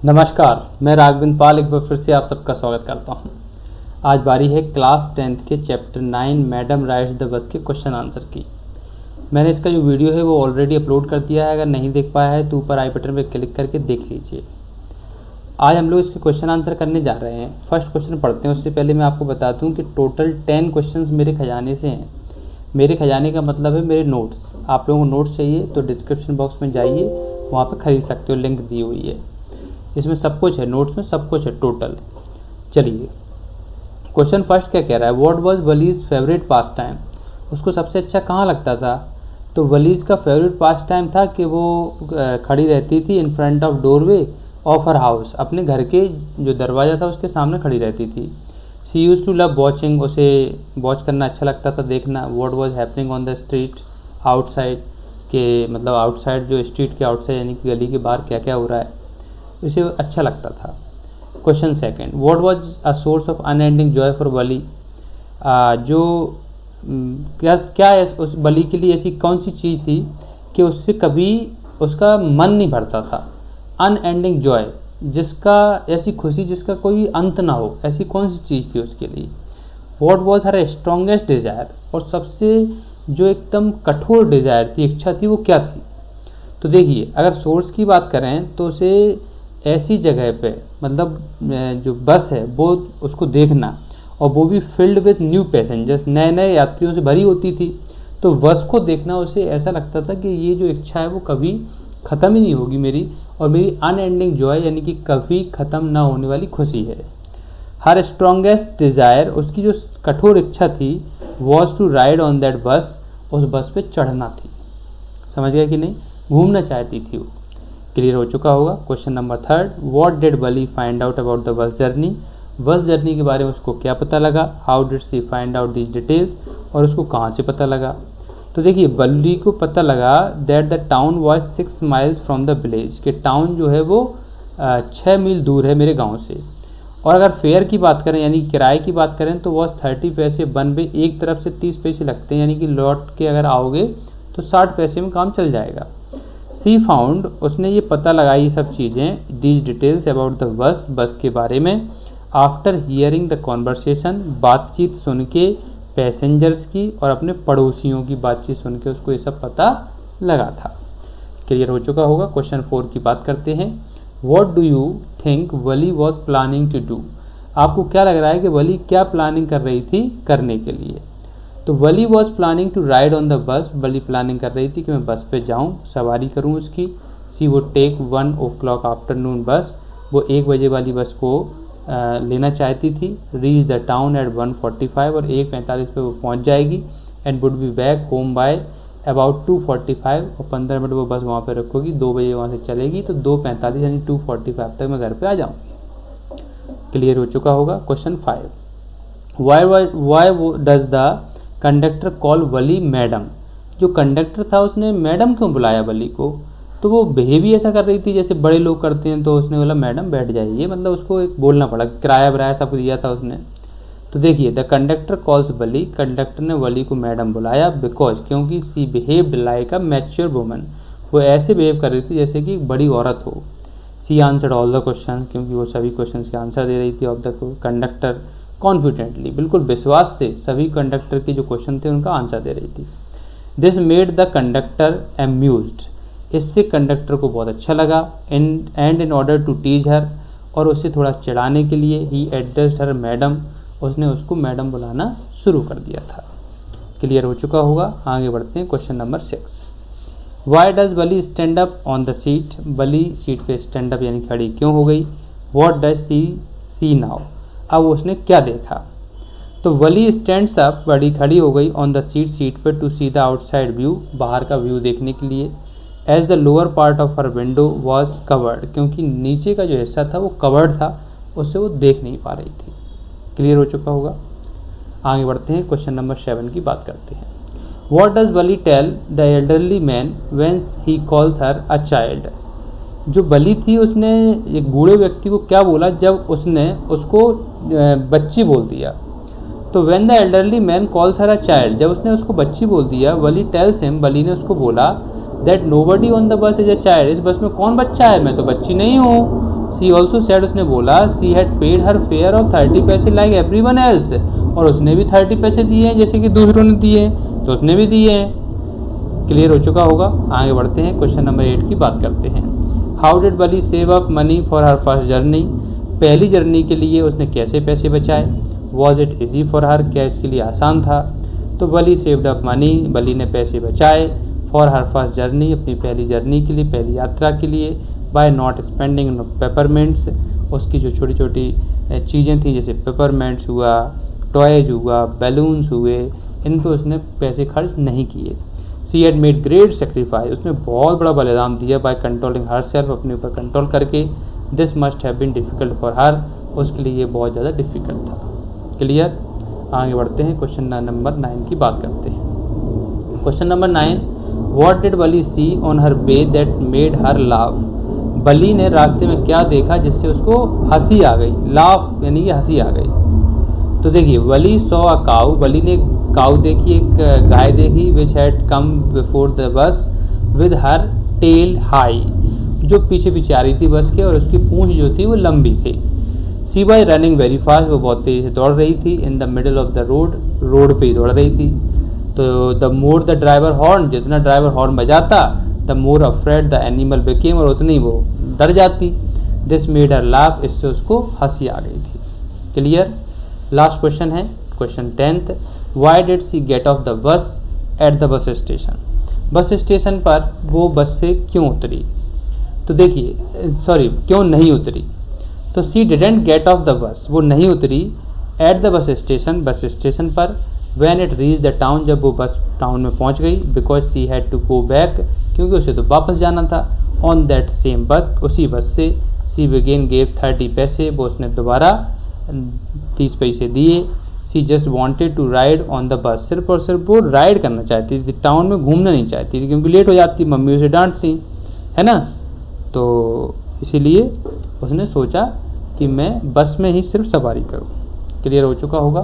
नमस्कार, मैं राघवेंद्र पाल एक बार फिर से आप सबका स्वागत करता हूं। आज बारी है क्लास 10th के chapter 9 madam rides the bus के क्वेश्चन आंसर की। मैंने इसका जो वीडियो है वो ऑलरेडी अपलोड कर दिया है। अगर नहीं देख पाया है तो ऊपर आई बटन पर क्लिक करके देख लीजिए। आज हम लोग इसके क्वेश्चन आंसर करने जा रहे हैं। फर्स्ट क्वेश्चन पढ़ते हैं। उससे पहले मैं आपको बता दूँ कि टोटल 10 क्वेश्चन मेरे खजाने से हैं। मेरे खजाने का मतलब है मेरे नोट्स। आप लोगों को नोट्स चाहिए तो डिस्क्रिप्शन बॉक्स में जाइए, वहाँ पर खरीद सकते हो, लिंक दी हुई है। इसमें सब कुछ है, नोट्स में सब कुछ है टोटल। चलिए, क्वेश्चन फर्स्ट क्या कह रहा है, what was Valli's favourite pastime. उसको सबसे अच्छा कहाँ लगता था? तो वलीज का फेवरेट पास टाइम था कि वो खड़ी रहती थी in front of doorway of her house. अपने घर के जो दरवाज़ा था उसके सामने खड़ी रहती थी। She use to love watching, उसे वॉच करना अच्छा लगता था, देखना what was happening on the street outside, के मतलब आउटसाइड जो स्ट्रीट के आउटसाइड यानी कि गली के बाहर क्या क्या हो रहा है, उसे अच्छा लगता था। Question second, what was a source of unending joy for Valli. क्या उस वली के लिए ऐसी कौन सी चीज़ थी कि उससे कभी उसका मन नहीं भरता था। अनएंडिंग जॉय, जिसका ऐसी खुशी जिसका कोई अंत ना हो, ऐसी कौन सी चीज़ थी उसके लिए। What was her strongest desire, और सबसे जो एकदम कठोर डिज़ायर थी, इच्छा थी, वो क्या थी। तो देखिए, अगर सोर्स की बात करें तो उसे ऐसी जगह पे मतलब जो बस है वो उसको देखना, और वो भी फिल्ड विद न्यू पैसेंजर्स, नए नए यात्रियों से भरी होती थी। तो बस को देखना उसे ऐसा लगता था कि ये जो इच्छा है वो कभी ख़त्म ही नहीं होगी मेरी, और मेरी अनएंडिंग जॉय यानी कि कभी ख़त्म ना होने वाली खुशी है। हर स्ट्रॉन्गेस्ट डिज़ायर, उसकी जो कठोर इच्छा थी, was to ride on that bus, उस बस पे चढ़ना थी। समझ गया कि नहीं? घूमना चाहती थी वो। क्लियर हो चुका होगा। Question number third, what did Valli find out about the bus journey. Bus journey के बारे में उसको क्या पता लगा। How did she find out these details, और उसको कहाँ से पता लगा। तो देखिए, वली को पता लगा that the town was 6 miles from the village, कि टाउन जो है वो 6 मील दूर है मेरे गाँव से। और अगर फेयर की बात करें यानी किराए की बात करें तो वॉज 30 पैसे, वन वे, एक तरफ से 30 पैसे लगते हैं, यानी कि लौट के अगर आओगे तो 60 पैसे में काम चल जाएगा। सी फाउंड, उसने ये पता लगाई सब चीज़ें, दीज डिटेल्स अबाउट द बस, बस के बारे में, आफ्टर हियरिंग द कॉन्वर्सेशन, बातचीत सुन के पैसेंजर्स की और अपने पड़ोसियों की बातचीत सुन के उसको ये सब पता लगा था। क्लियर हो चुका होगा। क्वेश्चन 4 की बात करते हैं। What do you think Valli was planning to do. आपको क्या लग रहा है कि वली क्या प्लानिंग कर रही थी करने के लिए। तो Valli was planning to ride on the bus, Valli planning कर रही थी कि मैं बस पे जाऊं, सवारी करूं उसकी। सी वो टेक 1 o'clock आफ्टरनून बस, वो 1 बजे वाली बस को लेना चाहती थी। रीच द टाउन एट 1:45, और 1:45 पे वो पहुंच जाएगी। And would be back home by about 2:45, और 15 मिनट वो बस वहाँ पे रखोगी। 2 बजे वहाँ से चलेगी तो 2:45 यानी 2:45 तक मैं घर पे आ जाऊँगी। क्लियर हो चुका होगा। Question 5, why does the conductor call Wali madam. जो कंडक्टर था उसने मैडम क्यों बुलाया वली को। तो वो बिहेव ही ऐसा कर रही थी जैसे बड़े लोग करते हैं, तो उसने बोला मैडम बैठ जाइए, मतलब उसको एक बोलना पड़ा, किराया वराया सब दिया था उसने। तो देखिए, the conductor calls Valli, conductor ने वली को मैडम बुलाया, बिकॉज, क्योंकि she behaved like a mature woman, वो ऐसे बिहेव कर रही थी जैसे कि एक बड़ी औरत हो। सी आंसर्ड ऑल द क्वेश्चन, क्योंकि वो सभी क्वेश्चन के आंसर दे रही थी। ऑफ द कंडक्टर कॉन्फिडेंटली, बिल्कुल विश्वास से सभी कंडक्टर के जो क्वेश्चन थे उनका आंसर दे रही थी। This made the conductor amused, इससे कंडक्टर को बहुत अच्छा लगा। And in order to teach her, और उसे थोड़ा चिढ़ाने के लिए, ही एड्रेस्ड हर मैडम, उसने उसको मैडम बुलाना शुरू कर दिया था। क्लियर हो चुका होगा। आगे बढ़ते हैं। Question number 6, why does Wali stand up on the seat. Wali seat पे स्टैंड अप यानी खड़ी क्यों हो गई। व्हाट डज सी नाउ, अब उसने क्या देखा। तो वली स्टैंड्स अप, बड़ी खड़ी हो गई, ऑन द सीट पर, to see the outside view, बाहर का व्यू देखने के लिए। As the lower part of her window was covered, क्योंकि नीचे का जो हिस्सा था वो कवर्ड था, उससे वो देख नहीं पा रही थी। क्लियर हो चुका होगा। आगे बढ़ते हैं। क्वेश्चन नंबर 7 की बात करते हैं। What does Valli tell the elderly man when he calls her a child. जो वली थी उसने एक बूढ़े व्यक्ति को क्या बोला जब उसने उसको बच्ची बोल दिया। तो when the elderly man calls her a child, जब उसने उसको बच्ची बोल दिया, वली टेल्स हिम, वली ने उसको बोला, दैट नोबडी ऑन द बस इज अ चाइल्ड, इस बस में कौन बच्चा है, मैं तो बच्ची नहीं हूँ। सी ऑल्सो सेड, उसने बोला, she had paid her fair of 30 पैसे लाइक एवरी वन एल्स, और उसने भी 30 पैसे दिए हैं जैसे कि दूसरों ने दिए हैं, तो उसने भी दिए हैं। क्लियर हो चुका होगा। आगे बढ़ते हैं, क्वेश्चन नंबर 8 की बात करते हैं। How did Bali save up money for her first journey, पहली जर्नी के लिए उसने कैसे पैसे बचाए। Was it easy for her, क्या इसके लिए आसान था। तो बली सेव्ड अप मनी, बली ने पैसे बचाए, फॉर हर फर्स्ट जर्नी, अपनी पहली जर्नी के लिए, पहली यात्रा के लिए, बाय नॉट स्पेंडिंग पेपरमेंट्स, उसकी जो छोटी छोटी चीज़ें थी जैसे पेपरमेंट्स हुआ, टॉयज हुआ, बैलून्स हुए, इन पर उसने पैसे खर्च नहीं किए। She had made great sacrifice, उसने बहुत बड़ा बलिदान दिया, बाय कंट्रोलिंग हर सेल्फ, अपने ऊपर कंट्रोल करके। This must have been difficult for her, उसके लिए ये बहुत ज़्यादा डिफ़िकल्ट था। क्लियर। आगे बढ़ते हैं, क्वेश्चन नंबर 9 की बात करते हैं। Question number 9, what did Valli see on her way that made her laugh, Valli ने रास्ते में क्या देखा जिससे उसको हंसी आ गई। लाफ यानी कि हंसी आ गई। तो देखिए, बली सॉ अ काऊ, बली ने काऊ देखी, एक गाय देखी, which had come before the bus with her tail high, जो पीछे पीछे आ रही थी बस के, और उसकी पूंछ जो थी वो लंबी थी। सी बाई रनिंग वेरी फास्ट, वो बहुत तेज़ी से दौड़ रही थी। In the middle of the road, road पे ही दौड़ रही थी। तो the more the driver horn, जितना ड्राइवर हॉर्न बजाता, the more afraid the animal became, और उतनी वो डर जाती। दिस मेड हर लाफ, इससे उसको हंसी आ गई थी। क्लियर। लास्ट क्वेश्चन है, question 10th, why did she get off the bus at the bus station, bus station पर वो बस से क्यों उतरी। तो देखिए, सॉरी, क्यों नहीं उतरी। तो she didn't get off the bus, वो नहीं उतरी at the bus station, bus station पर। When it reach the town, जब वो बस टाउन में पहुंच गई। Because she had to go back, क्योंकि उसे तो वापस जाना था। ऑन दैट सेम बस, उसी बस से। सी बिगेन गेव 30 पैसे, वो उसने दोबारा 30 पैसे दिए। She just wanted to ride on the bus, सिर्फ और सिर्फ वो राइड करना चाहती थी, टाउन में घूमना नहीं चाहती थी, क्योंकि लेट हो जाती, मम्मी उसे डांटती है ना। तो इसीलिए उसने सोचा कि मैं बस में ही सिर्फ सवारी करूं। क्लियर हो चुका होगा।